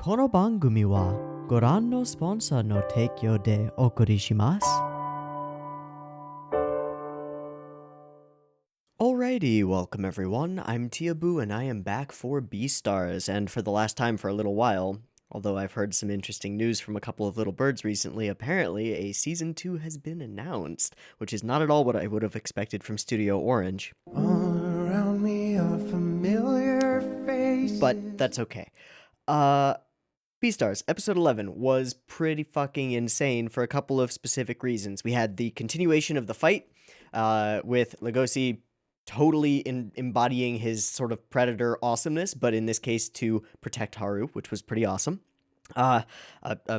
この番組はご覧のスポンサーの提供でお送りします。Alrighty, welcome everyone. I'm Teeaboo and I am back for Beastars, and for the last time for a little while. Although I've heard some interesting news from a couple of little birds recently, apparently a Season 2 has been announced, which is not at all what I would have expected from Studio Orange. All around me a familiar face. But that's okay. Beastars, episode 11, was pretty fucking insane for a couple of specific reasons. We had the continuation of the fight, with Legosi totally embodying his sort of predator awesomeness, but in this case to protect Haru, which was pretty awesome. A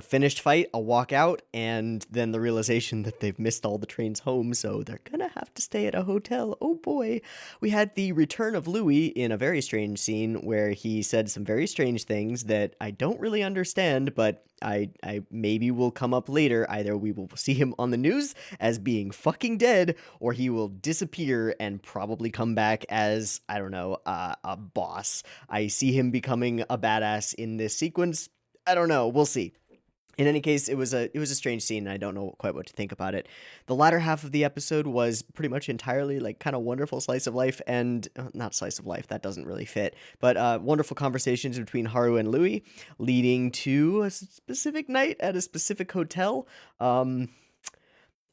finished fight, a walkout, and then the realization that they've missed all the trains home, so they're gonna have to stay at a hotel. Oh boy. We had the return of Louis in a very strange scene where he said some very strange things that I don't really understand, but I maybe will come up later. Either we will see him on the news as being fucking dead, or he will disappear and probably come back as, I don't know, a boss. I see him becoming a badass in this sequence. I don't know. We'll see. In any case, it was a strange scene, and I don't know quite what to think about it. The latter half of the episode was pretty much entirely like kind of wonderful slice of life, and not slice of life, that doesn't really fit, but wonderful conversations between Haru and Louis, leading to a specific night at a specific hotel.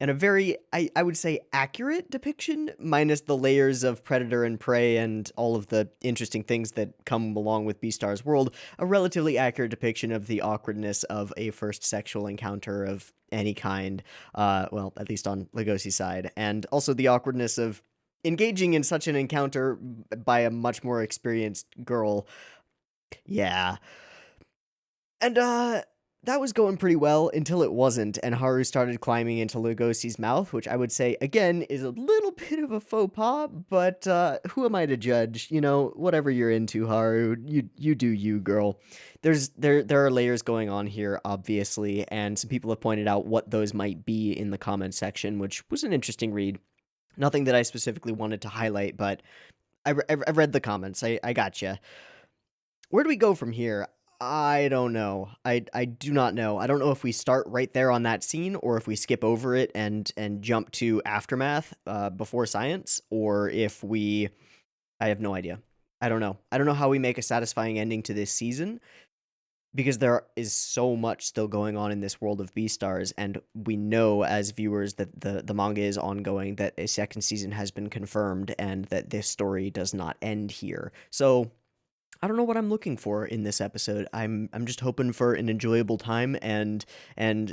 And a very, I would say, accurate depiction, minus the layers of predator and prey and all of the interesting things that come along with Beastars' world, a relatively accurate depiction of the awkwardness of a first sexual encounter of any kind, well, at least on Legosi's side, and also the awkwardness of engaging in such an encounter by a much more experienced girl. Yeah. And, that was going pretty well until it wasn't, and Haru started climbing into Lugosi's mouth, which I would say, again, is a little bit of a faux pas, but, who am I to judge? You know, whatever you're into, Haru, you do you, girl. There are layers going on here, obviously, and some people have pointed out what those might be in the comments section, which was an interesting read. Nothing that I specifically wanted to highlight, but I read the comments. I gotcha. Where do we go from here? I don't know. I do not know. I don't know if we start right there on that scene or if we skip over it and jump to Aftermath before Science, or if we... I have no idea. I don't know. I don't know how we make a satisfying ending to this season, because there is so much still going on in this world of Beastars, and we know as viewers that the manga is ongoing, that a second season has been confirmed, and that this story does not end here. So I don't know what I'm looking for in this episode. I'm just hoping for an enjoyable time and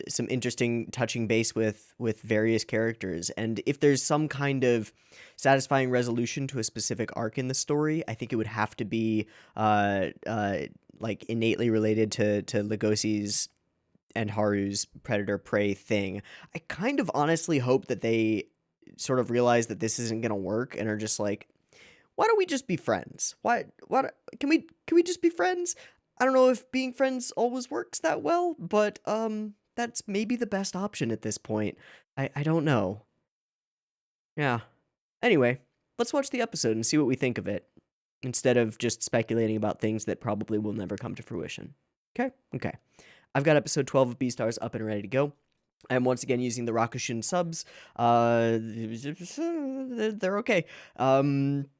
some interesting touching base with various characters. And if there's some kind of satisfying resolution to a specific arc in the story, I think it would have to be like innately related to Legosi's and Haru's predator prey thing. I kind of honestly hope that they sort of realize that this isn't going to work and are just like, why don't we just be friends? Why can we just be friends? I don't know if being friends always works that well, but that's maybe the best option at this point. I don't know. Yeah. Anyway, let's watch the episode and see what we think of it, instead of just speculating about things that probably will never come to fruition. Okay? Okay. I've got episode 12 of Beastars up and ready to go. I'm once again using the Rakushun subs. They're okay.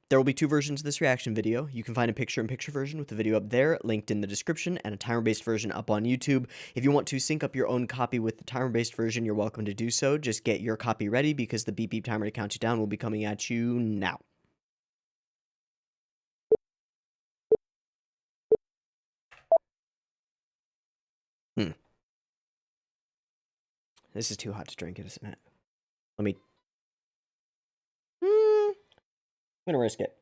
There will be two versions of this reaction video. You can find a picture-in-picture version with the video up there, linked in the description, and a timer-based version up on YouTube. If you want to sync up your own copy with the timer-based version, you're welcome to do so. Just get your copy ready, because the beep beep timer to count you down will be coming at you now. This is too hot to drink, isn't it? Let me... I'm gonna risk it.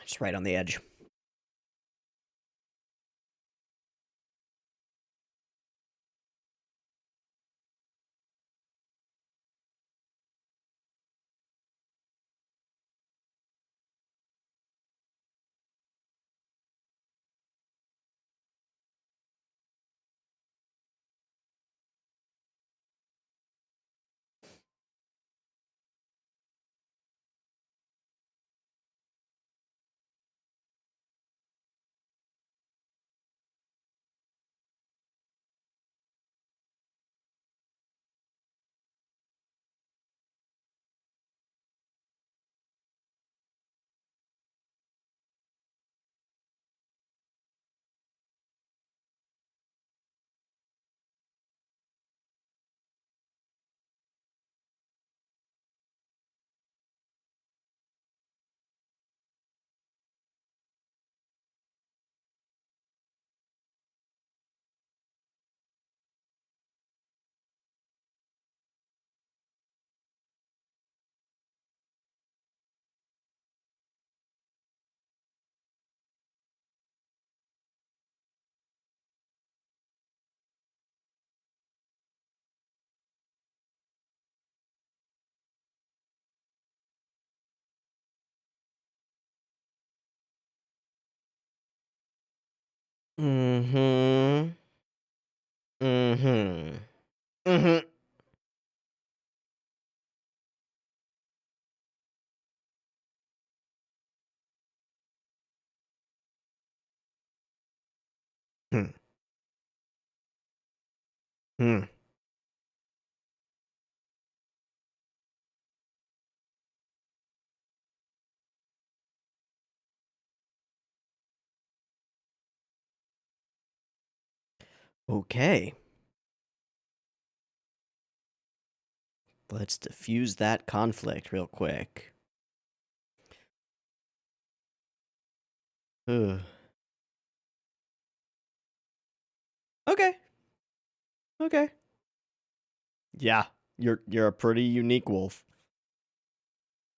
Just right on the edge. Mm-hmm. Mm-hmm. Mm-hmm. Hmm. Hmm. Okay. Let's diffuse that conflict real quick. Ugh. Okay. Okay. Yeah. You're a pretty unique wolf.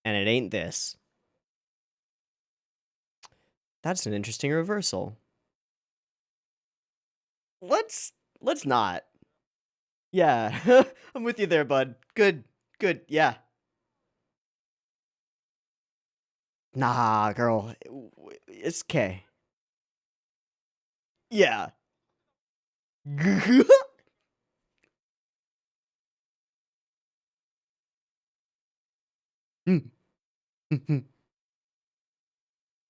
And it ain't this. That's an interesting reversal. Let's not. Yeah. I'm with you there, bud. Good. Good. Yeah. Nah, girl. It's okay. Yeah.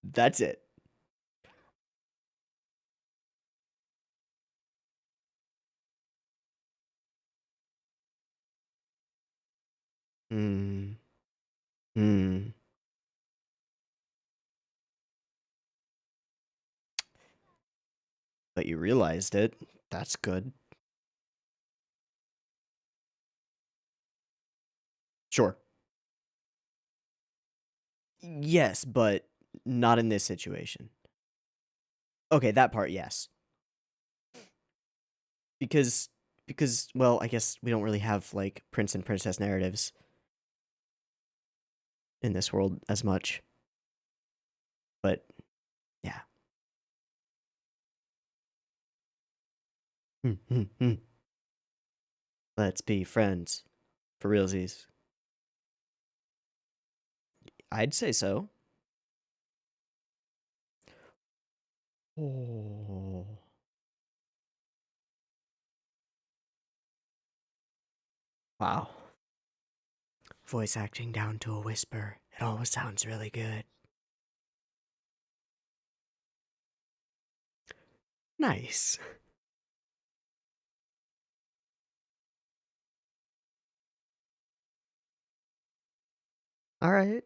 That's it. Hmm. Hmm. But you realized it. That's good. Sure. Yes, but not in this situation. Okay, that part, yes. Because well, I guess we don't really have like prince and princess narratives in this world as much. But yeah. Let's be friends. For realsies. I'd say so. Oh. Wow. Voice acting down to a whisper. It always sounds really good. Nice. All right.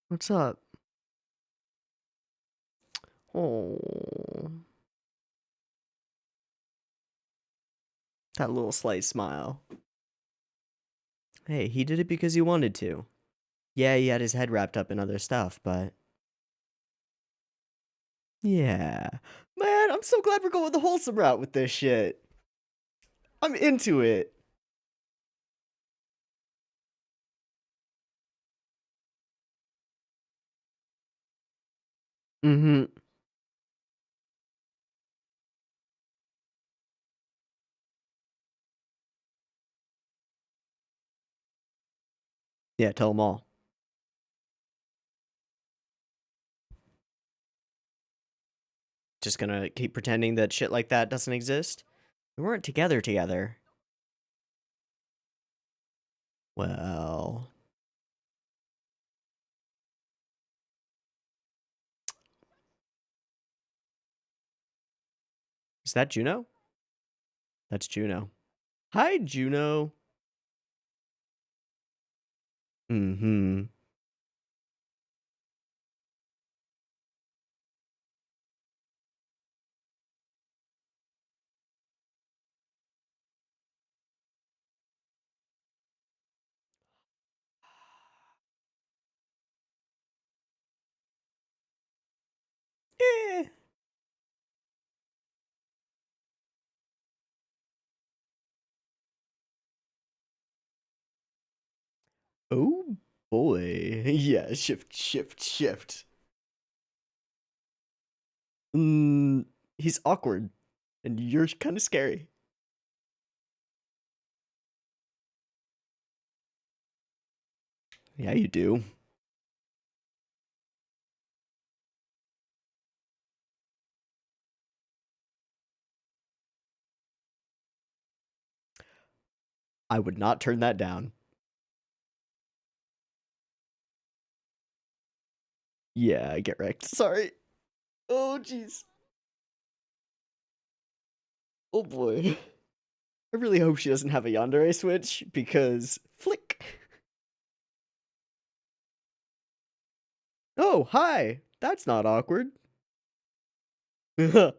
What's up? Oh. That little slight smile. Hey, he did it because he wanted to. Yeah, he had his head wrapped up in other stuff, but yeah. Man, I'm so glad we're going the wholesome route with this shit. I'm into it. Mm-hmm. Yeah, tell them all. Just gonna keep pretending that shit like that doesn't exist? We weren't together. Well, is that Juno? That's Juno. Hi, Juno. Mm-hmm. Eh. Oh boy. Yeah, shift. Mm, he's awkward, and you're kind of scary. Yeah, you do. I would not turn that down. Yeah, I get wrecked. Sorry. Oh, jeez. Oh, boy. I really hope she doesn't have a yandere switch, because flick. Oh, hi. That's not awkward. Uh-oh.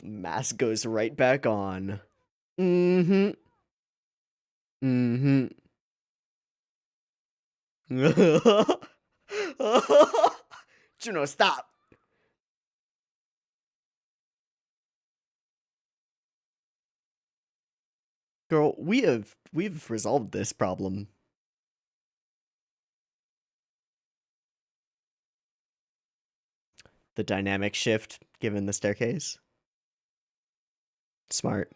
Mask goes right back on. Mm-hmm. Mm-hmm. Juno, stop. Girl, we've resolved this problem. The dynamic shift given the staircase. Smart.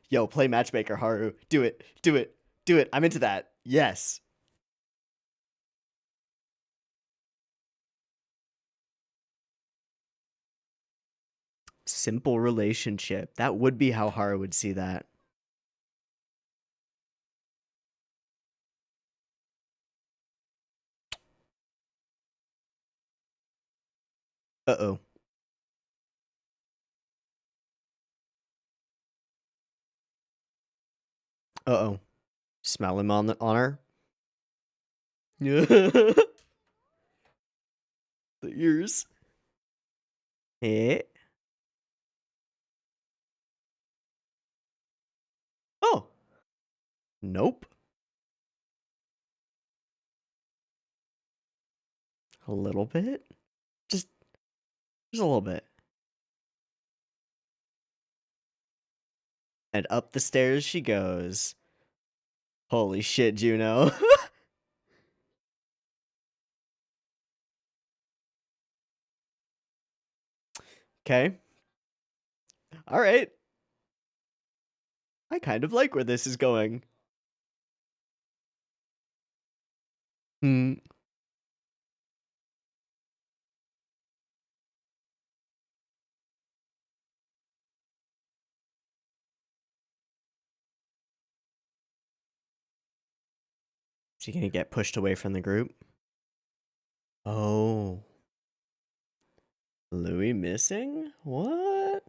Yo, play matchmaker, Haru. Do it. Do it. Do it. I'm into that. Yes. Simple relationship. That would be how Haru would see that. Uh-oh. Uh-oh. Smell him on her. The ears. Eh? Oh. Nope. A little bit. Just a little bit. And up the stairs she goes. Holy shit, Juno. Okay. All right. I kind of like where this is going. Hmm. Is he gonna get pushed away from the group? Oh. Louis missing? What?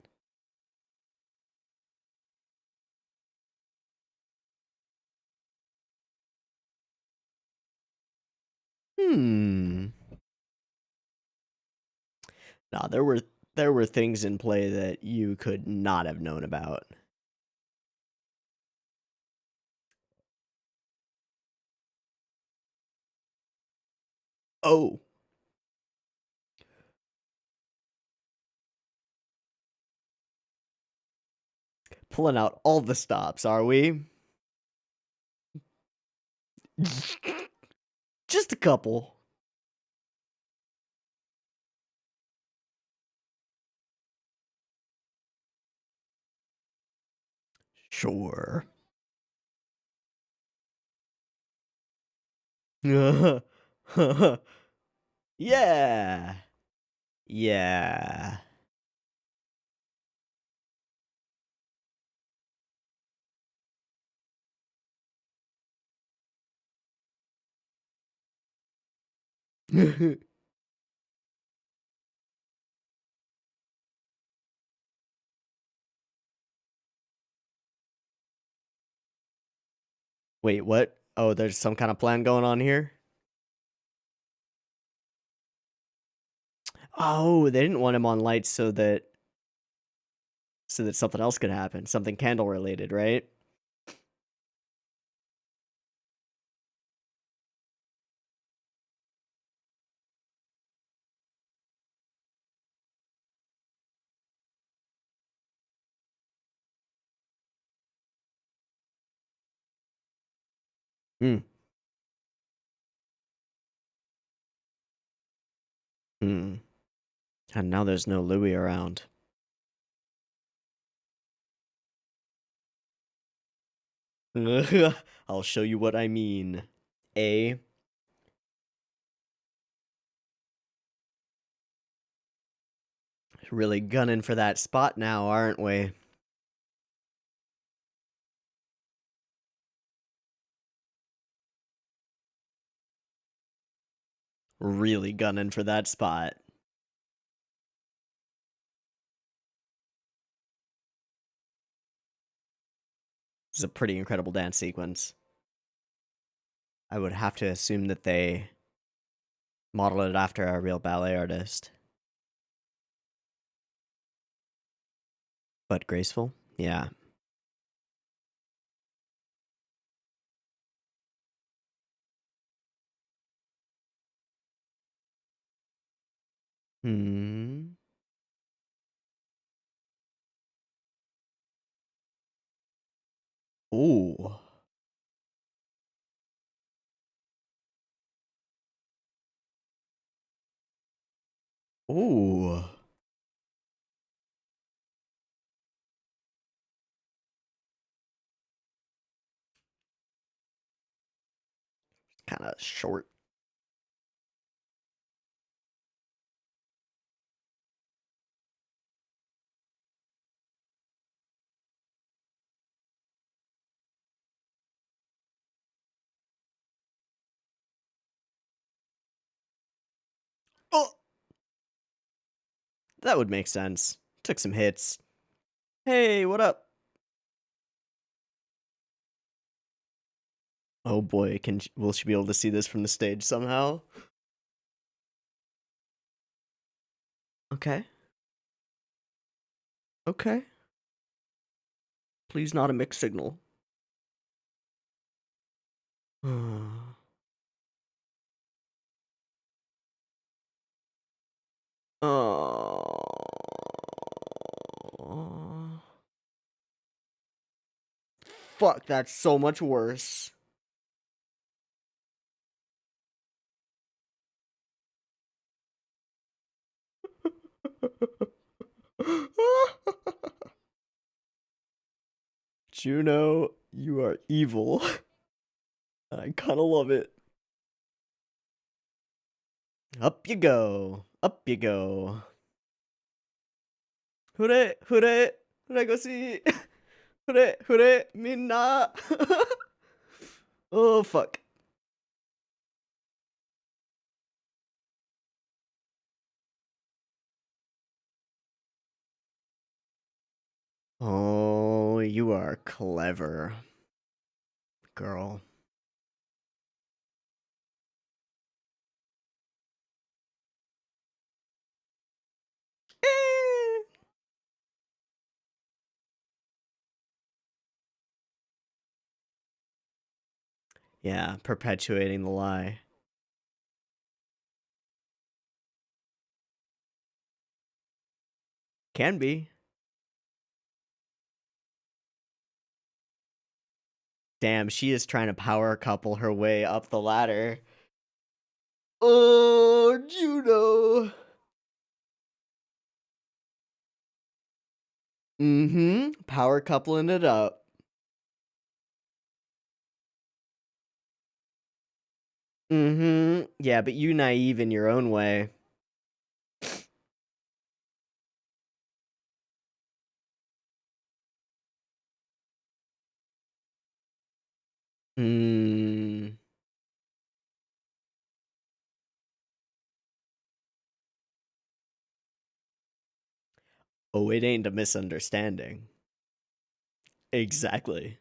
Hmm. Nah, there were things in play that you could not have known about. Oh. Pulling out all the stops, are we? Just a couple. Sure. Yeah. Yeah. Wait, what? Oh, there's some kind of plan going on here? Oh, they didn't want him on lights so that something else could happen. Something candle related, right? Hmm. Hmm. And now there's no Louis around. I I'll show you what I mean. A. Really gunning for that spot now, aren't we? Really gunning for that spot. This is a pretty incredible dance sequence. I would have to assume that they modeled it after a real ballet artist. But graceful? Yeah. Hmm. Ooh. Ooh. Kind of short. Oh! That would make sense. Took some hits. Hey, what up? Oh boy, will she be able to see this from the stage somehow? Okay. Okay. Please not a mixed signal. Oh. Fuck, that's so much worse. Juno, you are evil. I kind of love it. Up you go. Up you go. Hure, hure, hure go see. Hure, hure, minna. Oh, fuck. Oh, you are clever, girl. Eh. Yeah, perpetuating the lie. Can be. Damn, she is trying to power couple her way up the ladder. Oh, Juno. Mm-hmm. Power coupling it up. Mm-hmm. Yeah, but you naive in your own way. Hmm. Oh, it ain't a misunderstanding. Exactly.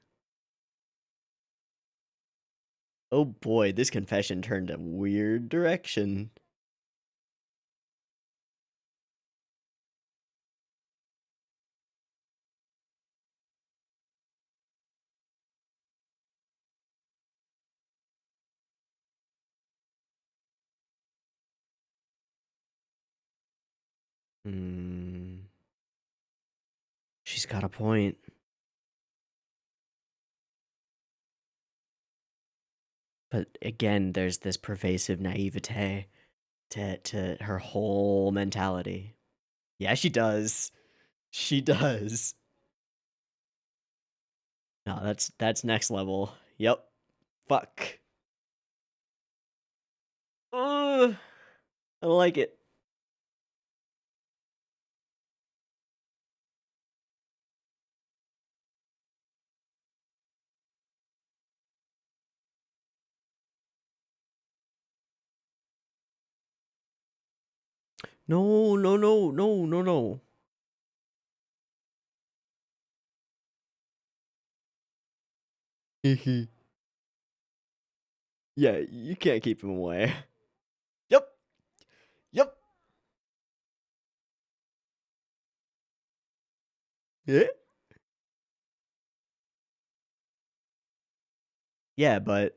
Oh boy, this confession turned a weird direction. Hmm. She's got a point. But again, there's this pervasive naivete to her whole mentality. Yeah, she does. She does. No, that's next level. Yep. Fuck. I don't like it. No, no, no, no, no, no. Yeah, you can't keep him away. Yep. Yep. Yeah. Yeah, but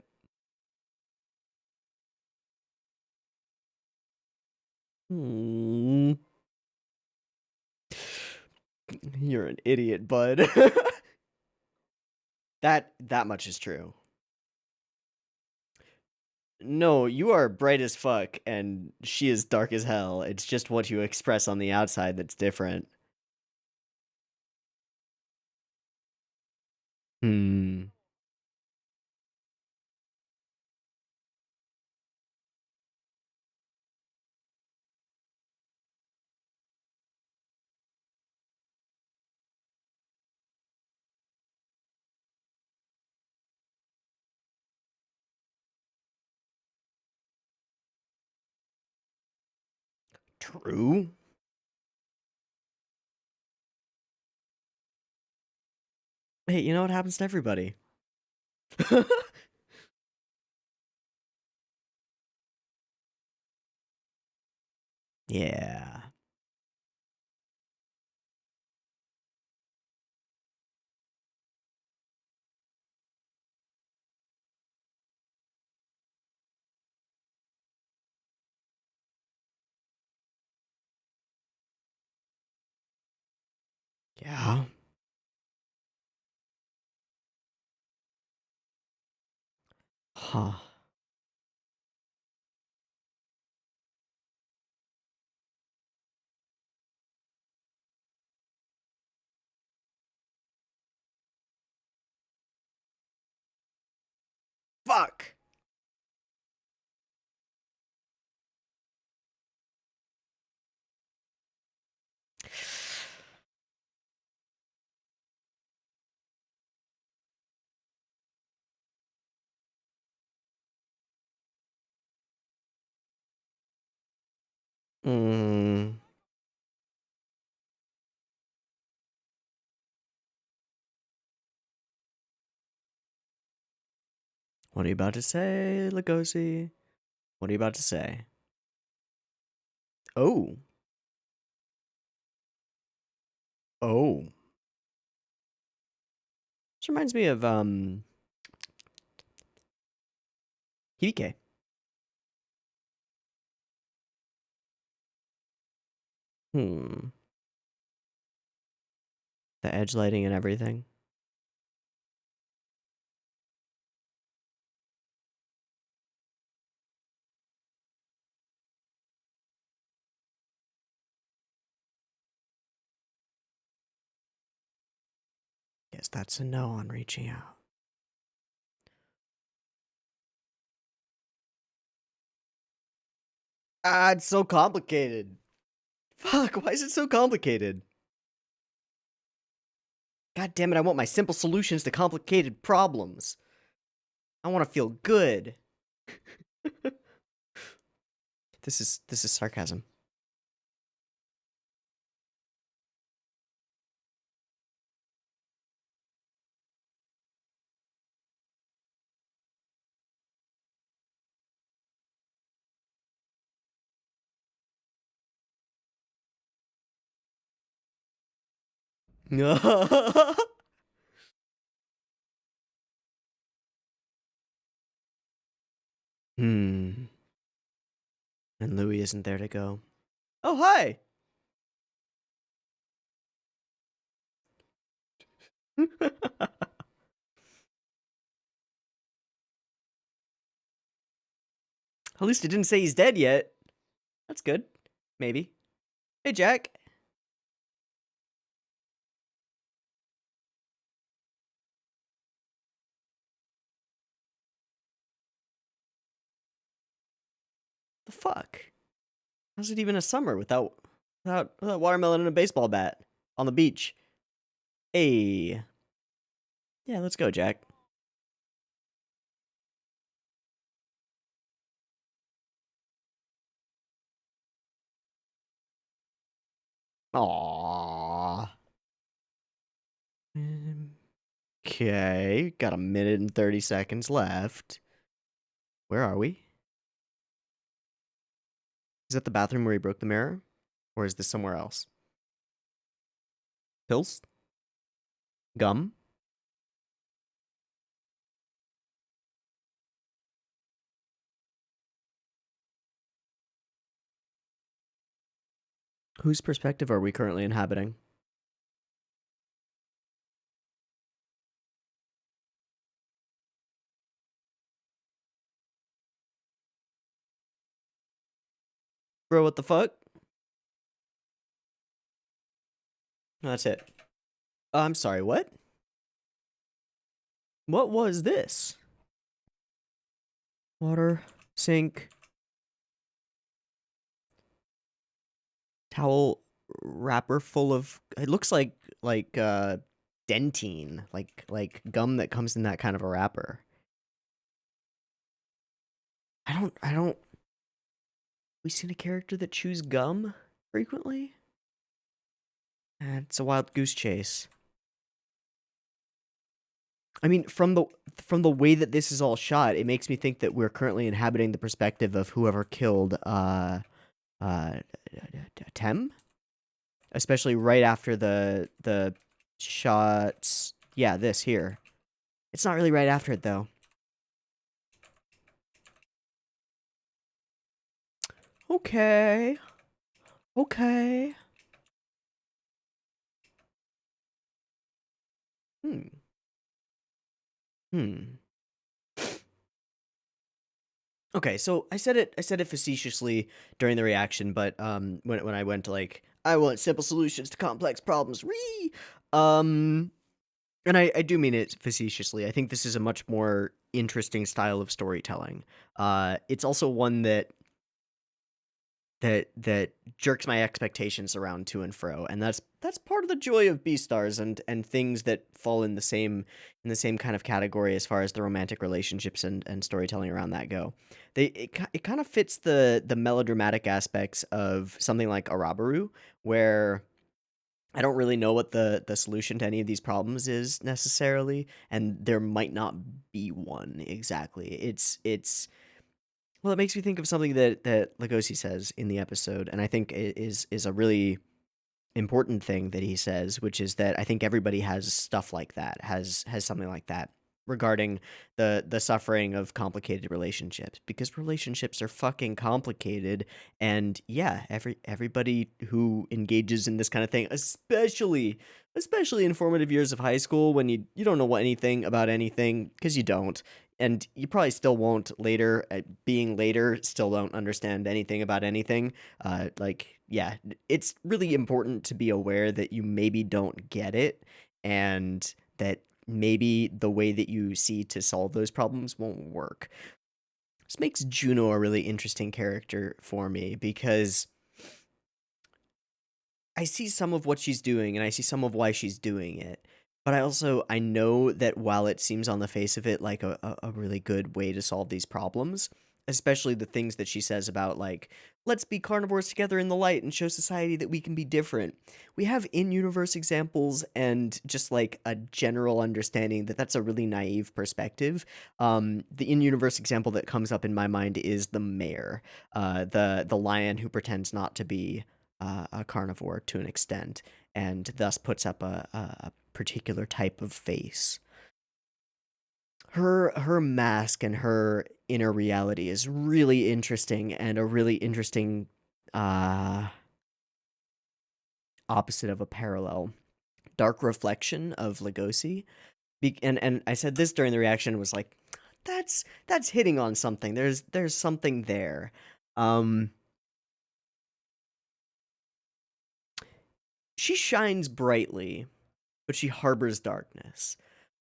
hmm, you're an idiot, bud. That much is true. No, you are bright as fuck, and she is dark as hell. It's just what you express on the outside that's different. Hmm. True. Hey, you know what happens to everybody? Yeah. Yeah. Huh. Fuck. Hmm. What are you about to say, Lugosi? What are you about to say? Oh. Oh. This reminds me of Hibike. Hmm. The edge lighting and everything. Guess that's a no on reaching out. Ah, it's so complicated. Fuck, why is it so complicated? God damn it, I want my simple solutions to complicated problems. I want to feel good. This is sarcasm. Hmm. And Louis isn't there to go. Oh, hi. At least it didn't say he's dead yet. That's good. Maybe. Hey, Jack. The fuck? How's it even a summer without watermelon and a baseball bat on the beach? Hey. Yeah, let's go, Jack. Aww. Okay, got a minute and 30 seconds left. Where are we? Is that the bathroom where he broke the mirror? Or is this somewhere else? Pills? Gum? Whose perspective are we currently inhabiting? Bro, what the fuck? That's it. I'm sorry, what? What was this? Water, sink, towel wrapper full of, it looks like dentine, like gum that comes in that kind of a wrapper. I don't we seen a character that chews gum frequently? It's a wild goose chase. I mean, from the way that this is all shot, it makes me think that we're currently inhabiting the perspective of whoever killed uh Tem, especially right after the shots. Yeah, this here. It's not really right after it though. Okay. Okay. Hmm. Hmm. Okay, so I said it facetiously during the reaction, but when I went to like I want simple solutions to complex problems. Um and I do mean it facetiously. I think this is a much more interesting style of storytelling. It's also one that jerks my expectations around to and fro, and that's part of the joy of Beastars and things that fall in the same kind of category as far as the romantic relationships and storytelling around that go. It kind of fits the melodramatic aspects of something like Arabaru, where I don't really know what the solution to any of these problems is necessarily, and there might not be one exactly. It's well, it makes me think of something that Legosi says in the episode, and I think is a really important thing that he says, which is that I think everybody has stuff like that, has something like that regarding the suffering of complicated relationships, because relationships are fucking complicated. And yeah, everybody who engages in this kind of thing, especially in formative years of high school, when you don't know anything about anything, because you don't, and you probably still won't later, being later, still don't understand anything about anything. Yeah, it's really important to be aware that you maybe don't get it, and that maybe the way that you see to solve those problems won't work. This makes Juno a really interesting character for me, because I see some of what she's doing and I see some of why she's doing it. But I know that while it seems on the face of it like a really good way to solve these problems, especially the things that she says about like, let's be carnivores together in the light and show society that we can be different. We have in-universe examples and just like a general understanding that that's a really naive perspective. The in-universe example that comes up in my mind is the mayor, the lion who pretends not to be a carnivore to an extent, and thus puts up a particular type of face. Her mask and her inner reality is really interesting, and a really interesting uh, opposite of a parallel. Dark reflection of Legosi. And I said this during the reaction, was like, that's hitting on something. There's something there. She shines brightly, but she harbors darkness.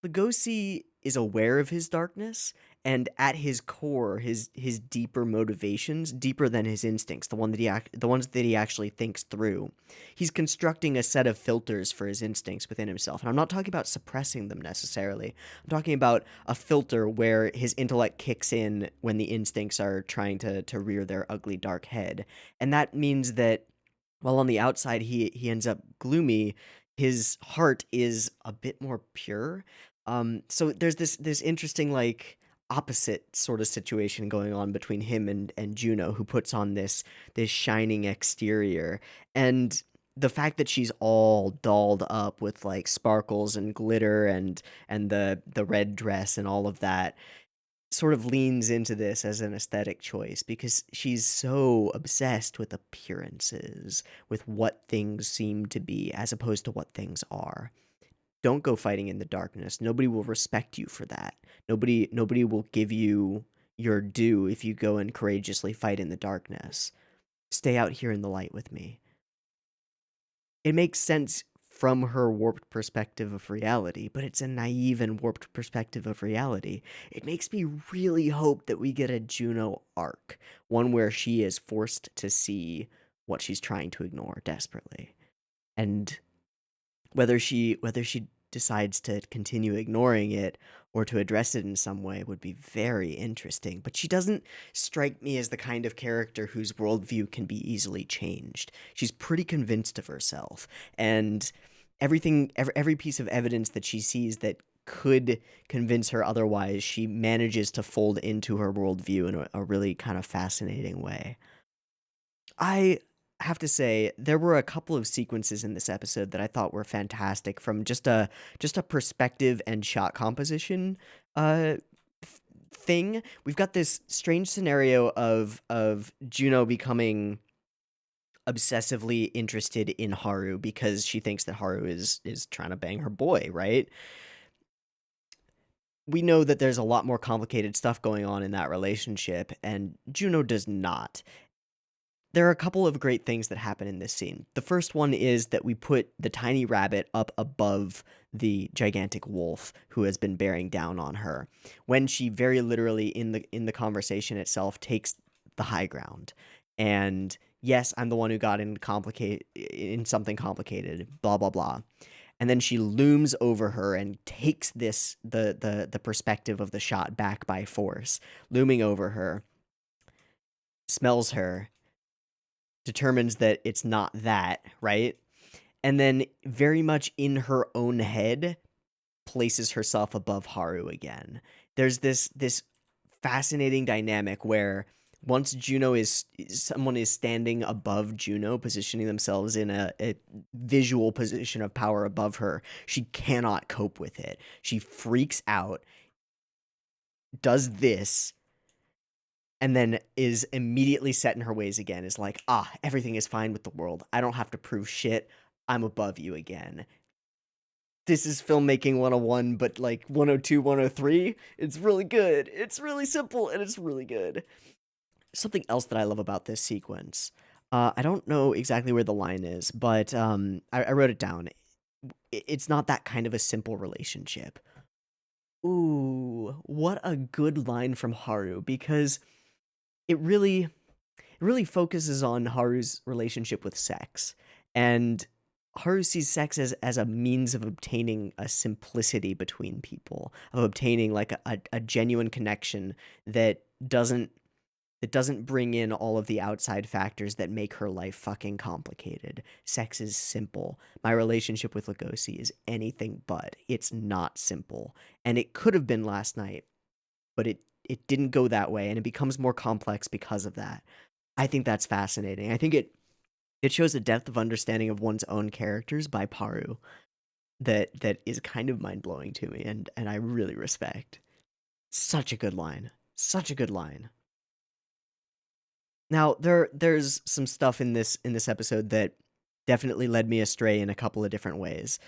Legosi is aware of his darkness, And at his core, his deeper motivations, deeper than his instincts, the ones that he actually thinks through, he's constructing a set of filters for his instincts within himself. And I'm not talking about suppressing them necessarily. I'm talking about a filter where his intellect kicks in when the instincts are trying to rear their ugly dark head. And that means that while on the outside he ends up gloomy, his heart is a bit more pure. So there's this interesting like opposite sort of situation going on between him and Juno, who puts on this shining exterior. And the fact that she's all dolled up with like sparkles and glitter and the red dress and all of that sort of leans into this as an aesthetic choice because she's so obsessed with appearances, with what things seem to be as opposed to what things are. Don't go fighting in the darkness. Nobody will respect you for that. Nobody will give you your due if you go and courageously fight in the darkness. Stay out here in the light with me. It makes sense from her warped perspective of reality, but it's a naive and warped perspective of reality. It makes me really hope that we get a Juno arc, one where she is forced to see what she's trying to ignore desperately. And whether she decides to continue ignoring it or to address it in some way would be very interesting. But she doesn't strike me as the kind of character whose worldview can be easily changed. She's pretty convinced of herself, and every piece of evidence that she sees that could convince her otherwise, she manages to fold into her worldview in a really kind of fascinating way. I have to say there were a couple of sequences in this episode that I thought were fantastic from just a perspective and shot composition uh thing. We've got this strange scenario of Juno becoming obsessively interested in Haru because she thinks that Haru is trying to bang her boy, right? We know that there's a lot more complicated stuff going on in that relationship, and Juno does not. There are a couple of great things that happen in this scene. The first one is that we put the tiny rabbit up above the gigantic wolf who has been bearing down on her, when she very literally in the conversation itself takes the high ground. And yes, I'm the one who got in something complicated, blah blah blah. And then she looms over her and takes the perspective of the shot back by force, looming over her, smells her, determines that it's not that, right? And then very much in her own head places herself above Haru again. There's this fascinating dynamic where once someone is standing above Juno, positioning themselves in a visual position of power above her, she cannot cope with it. She freaks out, does this, and then is immediately set in her ways again, is like, everything is fine with the world. I don't have to prove shit. I'm above you again. This is filmmaking 101, but like 102, 103. It's really good. It's really simple, and it's really good. Something else that I love about this sequence, I don't know exactly where the line is, but I wrote it down. It's not that kind of a simple relationship. Ooh, what a good line from Haru, because it really focuses on Haru's relationship with sex. And Haru sees sex as a means of obtaining a simplicity between people, of obtaining like a genuine connection that doesn't bring in all of the outside factors that make her life fucking complicated. Sex is simple. My relationship with Lugosi is anything but. It's not simple. And it could have been last night, but it didn't go that way, and it becomes more complex because of that. I think that's fascinating. I think it shows a depth of understanding of one's own characters by Paru that is kind of mind-blowing to me, and I really respect. Such a good line. Such a good line. Now, there's some stuff in this episode that definitely led me astray in a couple of different ways.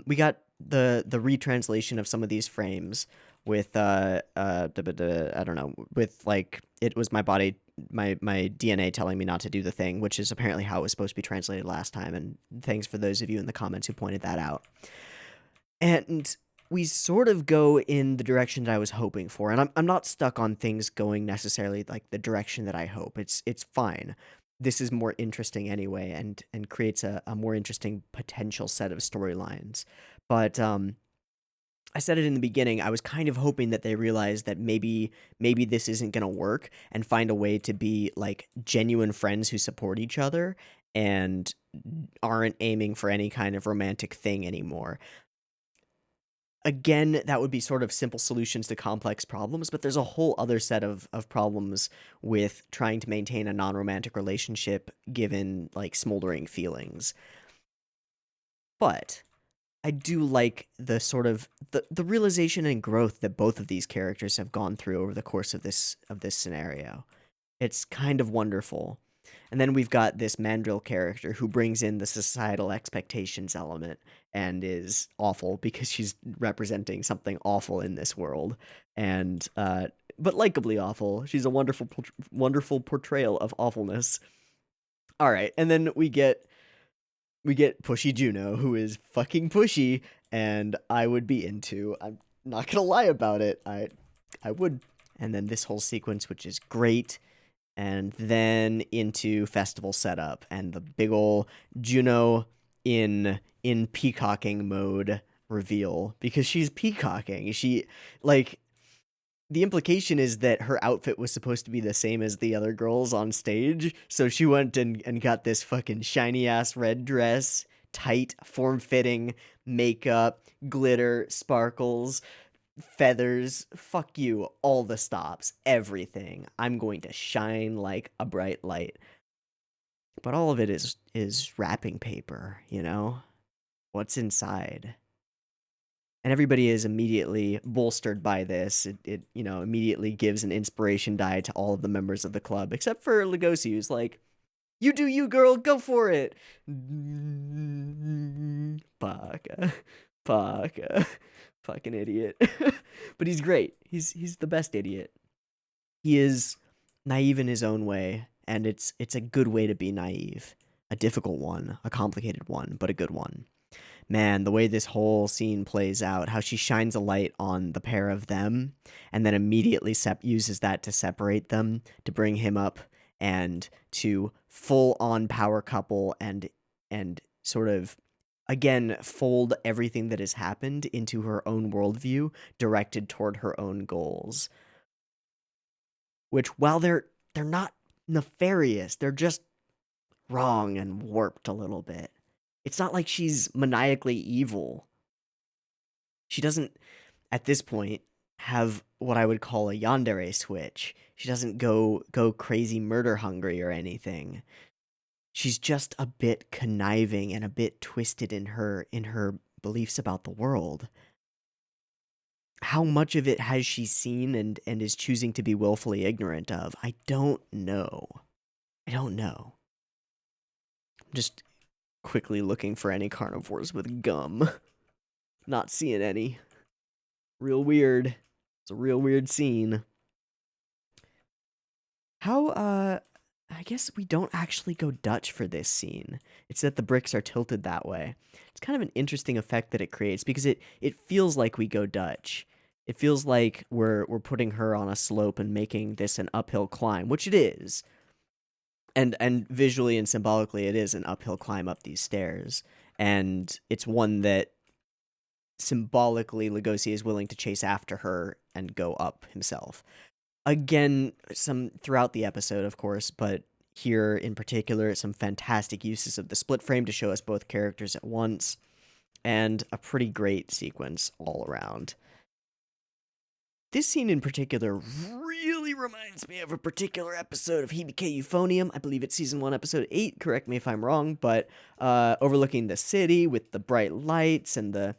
We got the retranslation of some of these frames with I don't know, with like it was my body, my DNA telling me not to do the thing, which is apparently how it was supposed to be translated last time. And thanks for those of you in the comments who pointed that out. And we sort of go in the direction that I was hoping for, and I'm not stuck on things going necessarily like the direction that I hope. It's fine. This is more interesting anyway, and creates a more interesting potential set of storylines. But I said it in the beginning. I was kind of hoping that they realized that maybe this isn't gonna work and find a way to be like genuine friends who support each other and aren't aiming for any kind of romantic thing anymore. Again, that would be sort of simple solutions to complex problems, but there's a whole other set of problems with trying to maintain a non-romantic relationship given like smoldering feelings. But I do like the sort of the realization and growth that both of these characters have gone through over the course of this scenario. It's kind of wonderful. And then we've got this Mandrill character who brings in the societal expectations element and is awful because she's representing something awful in this world. And but likably awful. She's a wonderful portrayal of awfulness. All right, and then we get Pushy Juno, who is fucking pushy, and I would be into. I'm not gonna lie about it. I would. And then this whole sequence, which is great, and then into festival setup and the big ol' Juno in peacocking mode reveal because she's peacocking. She like the implication is that her outfit was supposed to be the same as the other girls on stage, so she went and got this fucking shiny ass red dress, tight, form fitting, makeup, glitter, sparkles, feathers, fuck you, all the stops, everything. I'm going to shine like a bright light. But all of it is wrapping paper, you know? What's inside? And everybody is immediately bolstered by this. It immediately gives an inspiration die to all of the members of the club, except for Lugosi, who's like, "You do you, girl, go for it." Baka, Baka, fucking idiot. But he's great. He's the best idiot. He is naive in his own way, and it's a good way to be naive. A difficult one, a complicated one, but a good one. Man, the way this whole scene plays out, how she shines a light on the pair of them, and then immediately uses that to separate them, to bring him up, and to full on power couple and sort of again fold everything that has happened into her own worldview, directed toward her own goals. Which, while they're not nefarious, they're just wrong and warped a little bit. It's not like she's maniacally evil. She doesn't, at this point, have what I would call a yandere switch. She doesn't go crazy murder hungry or anything. She's just a bit conniving and a bit twisted in her beliefs about the world. How much of it has she seen and is choosing to be willfully ignorant of? I don't know. I don't know. I'm just quickly looking for any carnivores with gum. Not seeing any. Real weird. It's a real weird scene. How, I guess we don't actually go Dutch for this scene. It's that the bricks are tilted that way. It's kind of an interesting effect that it creates because it feels like we go Dutch. It feels like we're putting her on a slope and making this an uphill climb, which it is. And visually and symbolically it is an uphill climb up these stairs. And it's one that symbolically Lugosi is willing to chase after her and go up himself. Again, some throughout the episode, of course, but here in particular, some fantastic uses of the split frame to show us both characters at once, and a pretty great sequence all around. This scene in particular really reminds me of a particular episode of Hibike Euphonium. I believe it's season 1, episode 8. Correct me if I'm wrong, but overlooking the city with the bright lights and the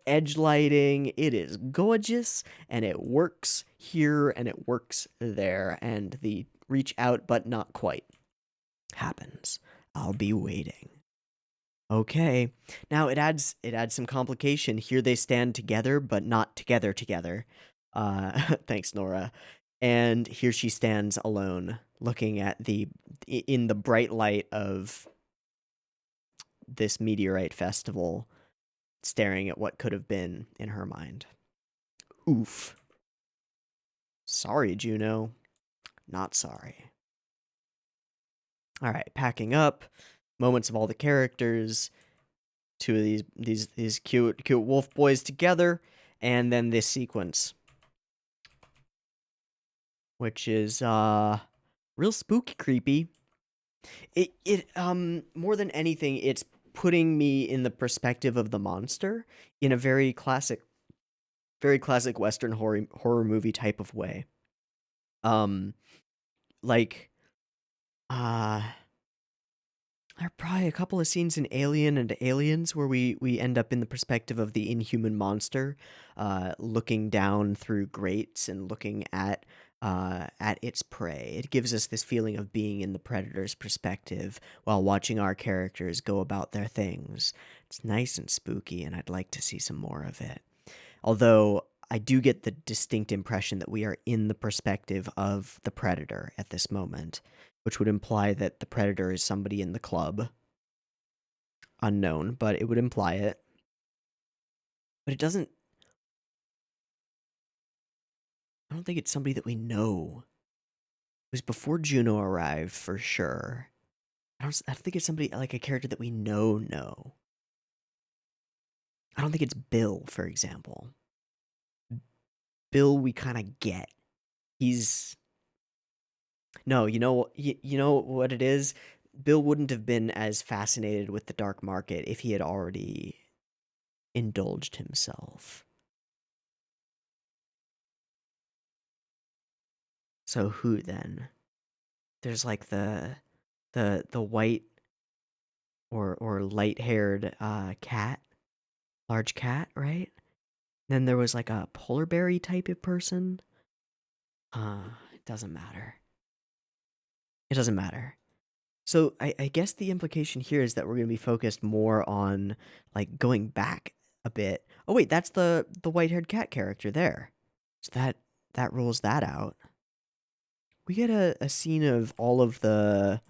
edge lighting. It is gorgeous, and it works here and it works there, and the reach out but not quite happens. I'll be waiting. Okay. Now it adds some complication. Here they stand together, but not together. Thanks, Nora. And here she stands alone, looking at in the bright light of this meteorite festival. staring at what could have been in her mind. Oof. Sorry, Juno. Not sorry. All right, packing up. Moments of all the characters. Two of these cute wolf boys together, and then this sequence, which is real spooky, creepy. It more than anything, it's putting me in the perspective of the monster in a very classic Western horror movie type of way. Like there are probably a couple of scenes in Alien and Aliens where we end up in the perspective of the inhuman monster, looking down through grates and looking at its prey. It gives us this feeling of being in the predator's perspective while watching our characters go about their things. It's nice and spooky, and I'd like to see some more of it. Although I do get the distinct impression that we are in the perspective of the predator at this moment, which would imply that the predator is somebody in the club. Unknown, but it would imply it. But it doesn't. I don't think it's somebody that we know. It was before Juno arrived, for sure. I don't think it's somebody like a character that we know. I don't think it's Bill, for example. Bill, we kind of get. He's no, you know what it is. Bill wouldn't have been as fascinated with the dark market if he had already indulged himself. So who then? There's like the white or light-haired cat, large cat, right? Then there was like a polar berry type of person. It doesn't matter. It doesn't matter. So I guess the implication here is that we're going to be focused more on like going back a bit. Oh wait, that's the white-haired cat character there. So that rules that out. We get a scene of all of the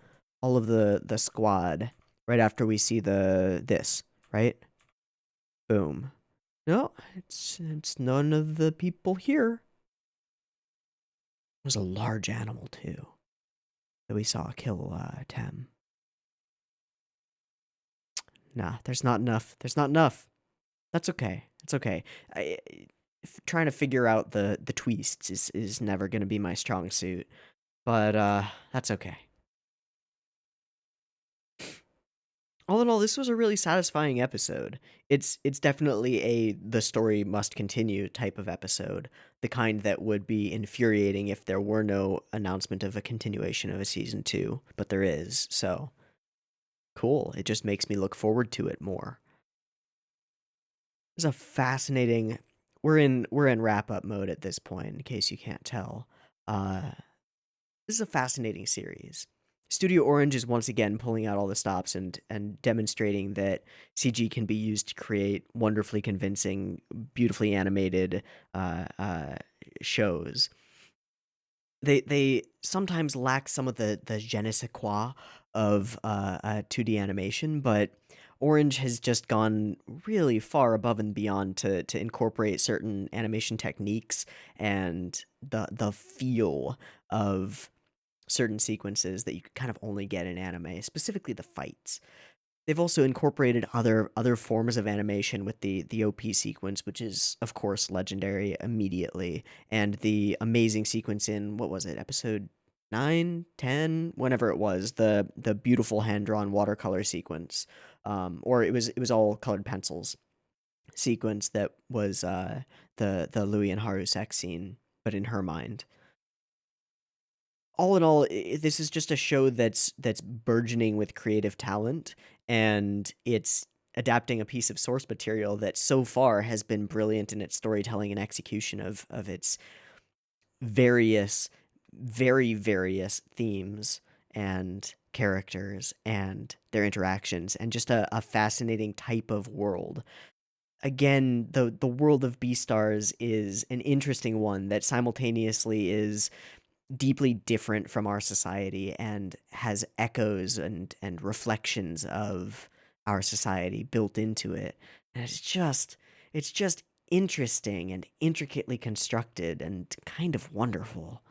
squad right after we see this, right? Boom. No, it's none of the people here. It was a large animal too that we saw kill Tem. Nah, there's not enough. There's not enough. That's okay. It's okay. Trying to figure out the twists is never going to be my strong suit, but that's okay. All in all, this was a really satisfying episode. It's definitely a the story must continue type of episode, the kind that would be infuriating if there were no announcement of a continuation of a season 2, but there is. So, cool. It just makes me look forward to it more. It's a fascinating we're in wrap up mode at this point in case you can't tell. This is a fascinating series. Studio Orange is once again pulling out all the stops and demonstrating that CG can be used to create wonderfully convincing, beautifully animated shows. They sometimes lack some of the je ne sais quoi of 2D animation, but Orange has just gone really far above and beyond to incorporate certain animation techniques and the feel of certain sequences that you could kind of only get in anime, specifically the fights. They've also incorporated other forms of animation with the OP sequence, which is of course legendary immediately, and the amazing sequence in what was it, episode 9, 10, whenever it was, the beautiful hand drawn watercolor sequence, or it was all colored pencils sequence that was the Louis and Haru sex scene, but in her mind. All in all, this is just a show that's burgeoning with creative talent, and it's adapting a piece of source material that so far has been brilliant in its storytelling and execution of its various, very various themes and characters and their interactions, and just a fascinating type of world. Again, the world of Beastars is an interesting one that simultaneously is deeply different from our society and has echoes and reflections of our society built into it. And it's just interesting and intricately constructed and kind of wonderful.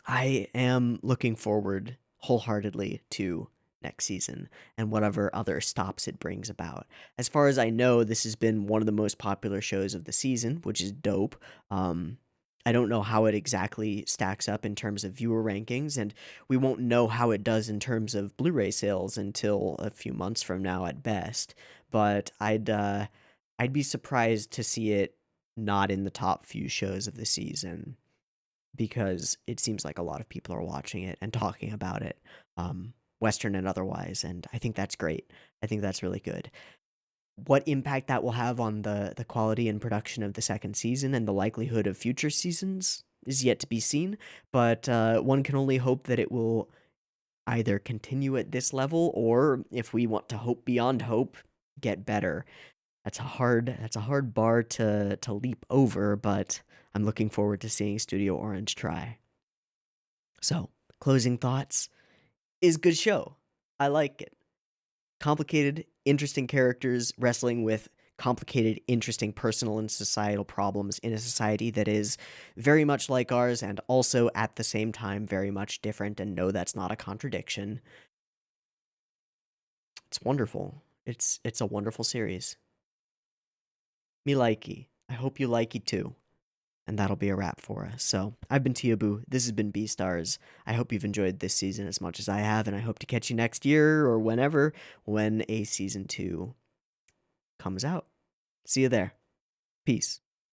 I am looking forward wholeheartedly to next season and whatever other stops it brings about. As far as I know, this has been one of the most popular shows of the season, which is dope. Um, I don't know how it exactly stacks up in terms of viewer rankings, and we won't know how it does in terms of Blu-ray sales until a few months from now at best. But I'd be surprised to see it not in the top few shows of the season because it seems like a lot of people are watching it and talking about it, Western and otherwise, and I think that's great. I think that's really good. What impact that will have on the quality and production of the second season and the likelihood of future seasons is yet to be seen, but one can only hope that it will either continue at this level or, if we want to hope beyond hope, get better. That's a hard bar to leap over, but I'm looking forward to seeing Studio Orange try. So, closing thoughts is good show. I like it. Complicated, interesting characters wrestling with complicated, interesting personal and societal problems in a society that is very much like ours and also at the same time very much different, and no, that's not a contradiction. It's wonderful. It's a wonderful series. Me likey. I hope you likey too. And that'll be a wrap for us. So, I've been Teeaboo. This has been Beastars. I hope you've enjoyed this season as much as I have, and I hope to catch you next year or whenever when a season 2 comes out. See you there. Peace.